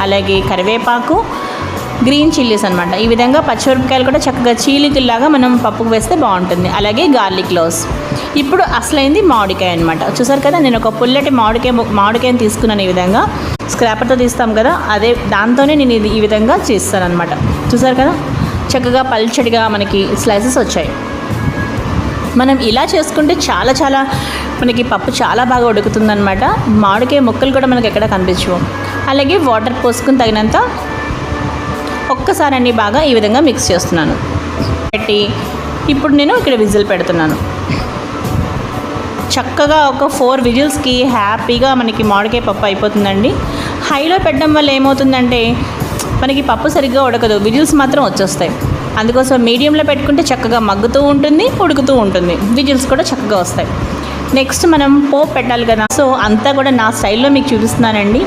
అలాగే కరివేపాకు, green chillies అనమాట. ఈ విధంగా పచ్చిమిరపకాయలు కూడా చక్కగా చీలికల్లాగా మనం పప్పుకు వేస్తే బాగుంటుంది. అలాగే గార్లిక్ క్లోవ్స్. ఇప్పుడు అసలైంది మామిడికాయ అనమాట. చూసారు కదా, నేను ఒక పుల్లటి మామిడికాయని తీసుకున్నాను. ఈ విధంగా స్క్రాపర్తో తీస్తాం కదా, అదే దాంతోనే నేను ఈ విధంగా చేస్తాను అనమాట. చూసారు కదా, చక్కగా పల్చడిగా మనకి స్లైసెస్ వచ్చాయి. మనం ఇలా చేసుకుంటే చాలా మనకి పప్పు చాలా బాగా ఉడుకుతుందనమాట. మామిడికాయ ముక్కలు కూడా మనకి ఎక్కడ కనిపించవు. అలాగే వాటర్ పోసుకుని తగినంత ఒక్కసారి అన్నీ బాగా ఈ విధంగా మిక్స్ చేస్తున్నాను పెట్టి ఇప్పుడు నేను ఇక్కడ విజిల్ పెడుతున్నాను. చక్కగా ఒక 4 విజిల్స్కి హ్యాపీగా మనకి మామిడికాయ పప్పు అయిపోతుందండి. హైలో పెట్టడం వల్ల ఏమవుతుందంటే మనకి పప్పు సరిగ్గా ఉడకదు, విజిల్స్ మాత్రం వచ్చేస్తాయి. అందుకోసం మీడియంలో పెట్టుకుంటే చక్కగా మగ్గుతూ ఉంటుంది, ఉడుకుతూ ఉంటుంది, విజిల్స్ కూడా చక్కగా వస్తాయి. నెక్స్ట్ మనం పోపు పెట్టాలి కదా, సో అంతా కూడా నా స్టైల్లో మీకు చూపిస్తున్నానండి.